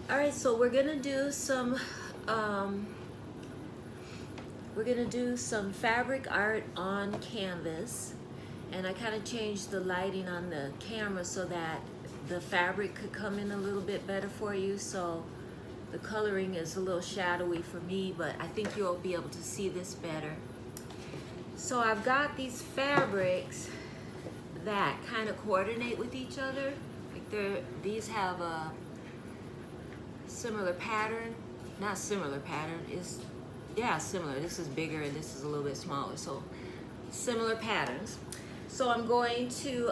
All right, so we're gonna do some fabric art on canvas, and I kind of changed the lighting on the camera so that the fabric could come in a little bit better for you. So the coloring is a little shadowy for me, but I think you'll be able to see this better. So I've got these fabrics that kind of coordinate with each other. Like these have a similar pattern, not similar pattern, is yeah, similar. This is bigger and this is a little bit smaller, so similar patterns. So I'm going to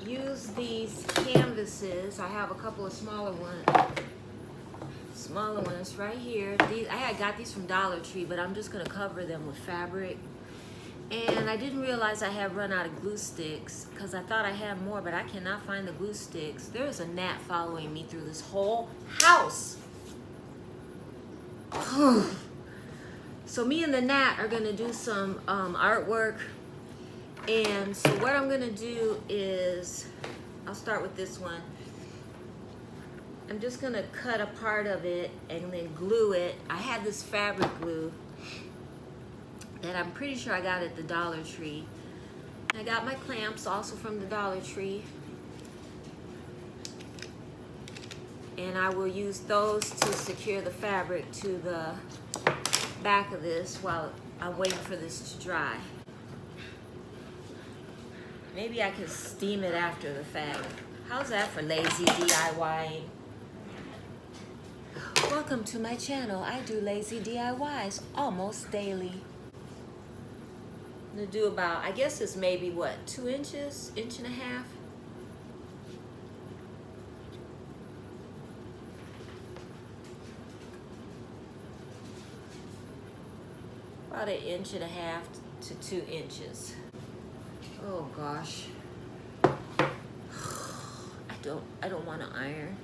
use these canvases. I have a couple of smaller ones right here. I got these from Dollar Tree, but I'm just gonna cover them with fabric. And I didn't realize I had run out of glue sticks because I thought I had more, but I cannot find the glue sticks. There's a gnat following me through this whole house. So me and the gnat are gonna do some artwork. And so what I'm gonna do is, I'll start with this one. I'm just gonna cut a part of it and then glue it. I had this fabric glue that I'm pretty sure I got at the Dollar Tree. I got my clamps also from the Dollar Tree. And I will use those to secure the fabric to the back of this while I'm waiting for this to dry. Maybe I could steam it after the fact. How's that for lazy DIYing? Welcome to my channel. I do lazy DIYs almost daily. I'm gonna do about, I guess it's maybe what, 2 inches, inch and a half. About 1.5 inches to 2 inches. Oh gosh. I don't want to iron.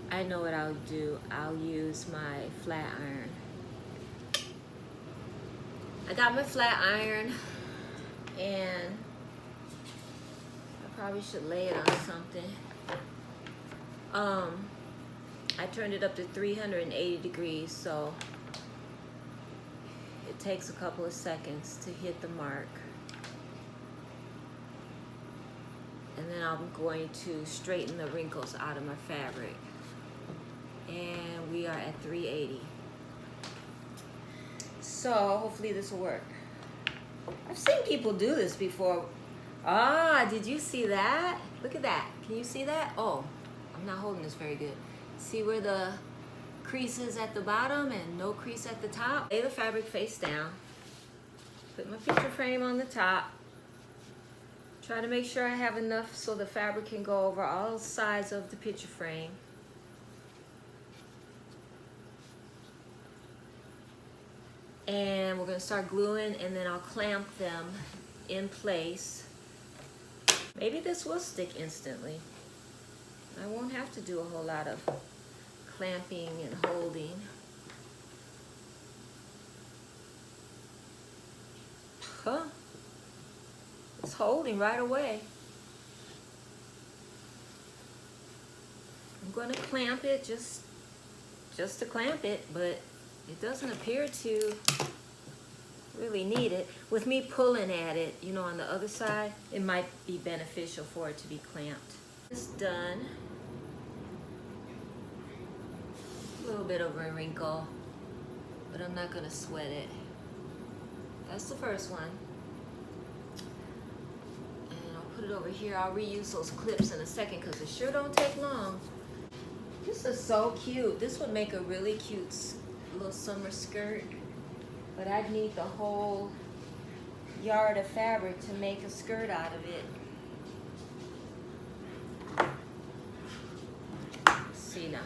I know what I'll do. I'll use my flat iron. I got my flat iron, and I probably should lay it on something. I turned it up to 380 degrees, so it takes a couple of seconds to hit the mark. And then I'm going to straighten the wrinkles out of my fabric. And we are at 380. So hopefully this will work. I've seen people do this before. Ah, did you see that? Look at that. Can you see that? Oh, I'm not holding this very good. See where the crease is at the bottom and no crease at the top? Lay the fabric face down. Put my picture frame on the top. Try to make sure I have enough so the fabric can go over all sides of the picture frame. And we're gonna start gluing, and then I'll clamp them in place. Maybe this will stick instantly. I won't have to do a whole lot of clamping and holding. Huh? It's holding right away. I'm gonna clamp it just to clamp it, but it doesn't appear to really need it. With me pulling at it, you know, on the other side, it might be beneficial for it to be clamped. It's done. A little bit of a wrinkle, but I'm not gonna sweat it. That's the first one. And I'll put it over here. I'll reuse those clips in a second because it sure don't take long. This is so cute. This would make a really cute little summer skirt, but I'd need the whole yard of fabric to make a skirt out of it. Let's see now.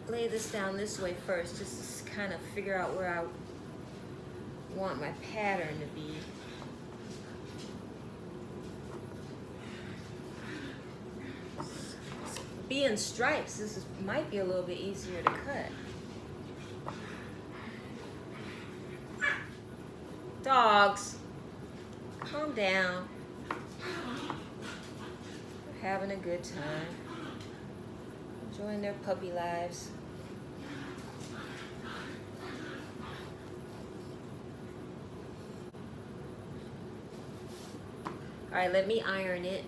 Lay this down this way first, just to kind of figure out where I want my pattern to be. Being stripes, might be a little bit easier to cut. Dogs, calm down. having a good time, enjoying their puppy lives. All right, let me iron it.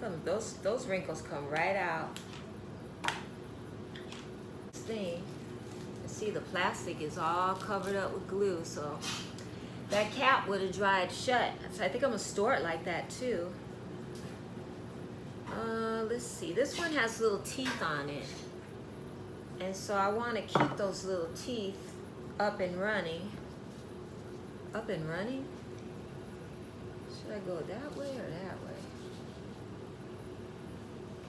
Come, those wrinkles come right out. This thing, see, the plastic is all covered up with glue, so that cap would have dried shut. So I think I'm gonna store it like that too. Let's see, this one has little teeth on it. And so I wanna keep those little teeth up and running. Up and running? Should I go that way or that way?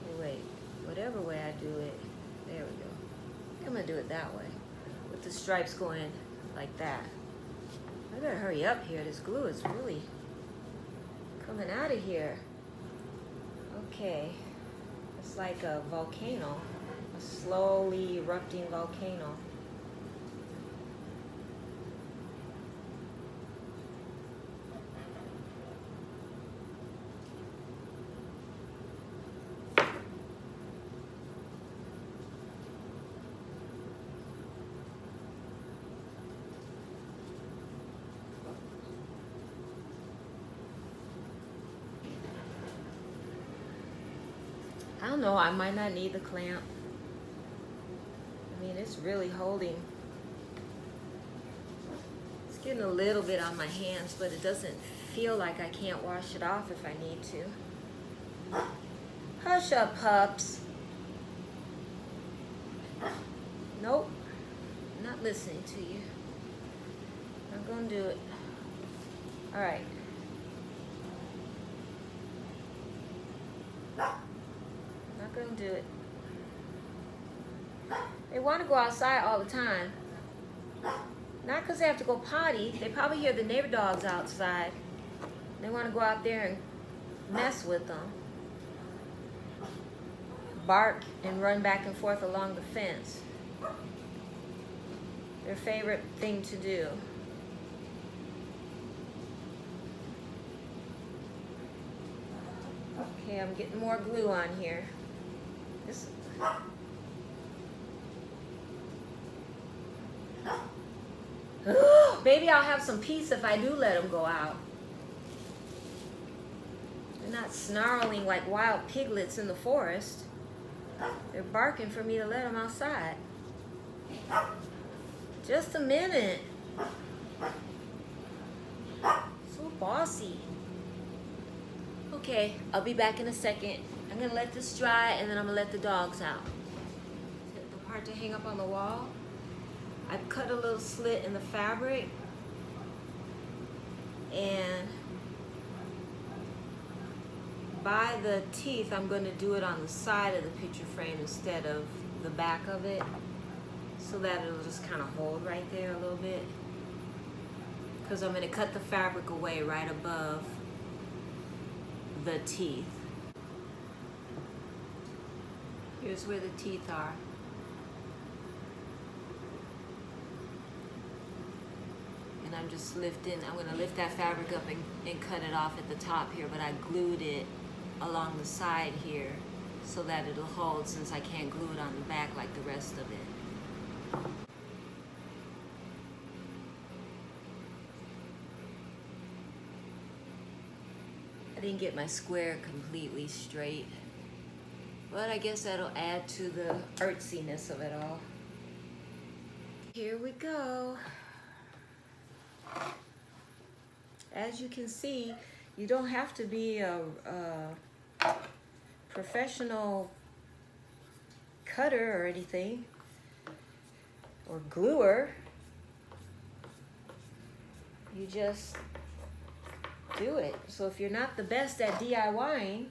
Okay, wait, whatever way I do it, there we go. I'm gonna do it that way, with the stripes going like that. I better hurry up here. This glue is really coming out of here. Okay, it's like a volcano, a slowly erupting volcano. I don't know, I might not need the clamp. I mean, it's really holding. It's getting a little bit on my hands, but it doesn't feel like I can't wash it off if I need to. Hush up, pups. Nope, not listening to you. I'm gonna do it. All right. Not gonna do it. They want to go outside all the time. Not because they have to go potty. They probably hear the neighbor dogs outside. They want to go out there and mess with them. Bark and run back and forth along the fence. Their favorite thing to do. Okay, I'm getting more glue on here. This. Maybe I'll have some peace if I do let them go out. They're not snarling like wild piglets in the forest. They're barking for me to let them outside. Just a minute. So bossy. Okay, I'll be back in a second. I'm gonna let this dry and then I'm gonna let the dogs out. The part to hang up on the wall. I cut a little slit in the fabric and by the teeth, I'm going to do it on the side of the picture frame instead of the back of it, so that it'll just kind of hold right there a little bit, because I'm going to cut the fabric away right above the teeth. Here's where the teeth are. And I'm just lifting, I'm going to lift that fabric up and cut it off at the top here, but I glued it along the side here so that it'll hold, since I can't glue it on the back like the rest of it. I didn't get my square completely straight, but I guess that'll add to the artsiness of it all. Here we go. As you can see, you don't have to be a professional cutter or anything, or gluer. You just do it. So if you're not the best at DIYing,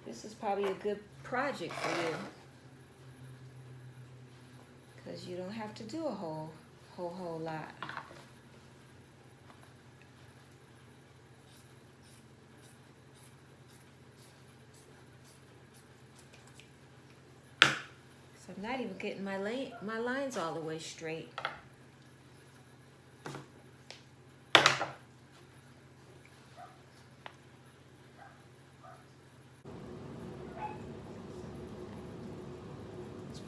this is probably a good project for you, because you don't have to do a whole lot. So I'm not even getting my lines all the way straight.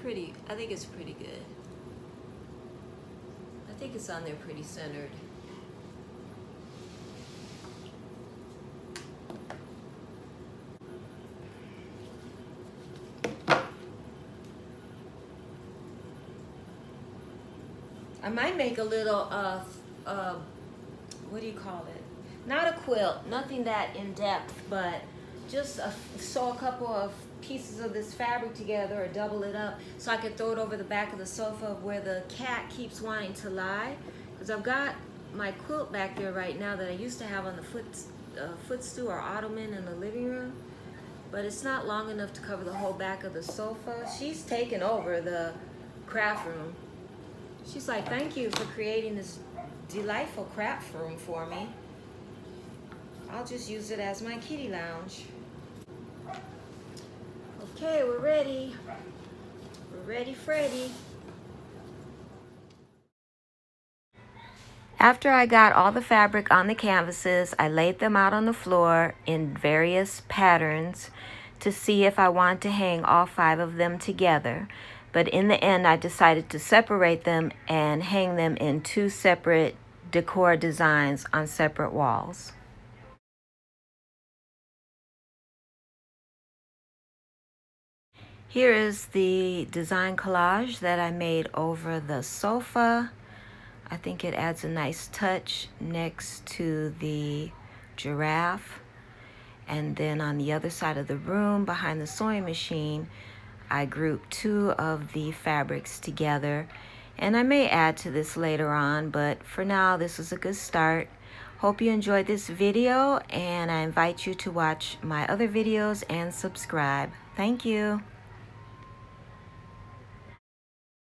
pretty, I think it's pretty good. I think it's on there pretty centered. I might make a little, what do you call it? Not a quilt, nothing that in depth, but just sew a couple of pieces of this fabric together or double it up so I could throw it over the back of the sofa where the cat keeps wanting to lie. Because I've got my quilt back there right now that I used to have on the footstool or ottoman in the living room. But it's not long enough to cover the whole back of the sofa. She's taken over the craft room. She's like, thank you for creating this delightful craft room for me. I'll just use it as my kitty lounge. Okay, we're ready. We're ready, Freddy. After I got all the fabric on the canvases, I laid them out on the floor in various patterns to see if I want to hang all 5 of them together. But in the end, I decided to separate them and hang them in 2 separate decor designs on separate walls. Here is the design collage that I made over the sofa. I think it adds a nice touch next to the giraffe. And then on the other side of the room, behind the sewing machine, I grouped 2 of the fabrics together. And I may add to this later on, but for now, this is a good start. Hope you enjoyed this video, and I invite you to watch my other videos and subscribe. Thank you.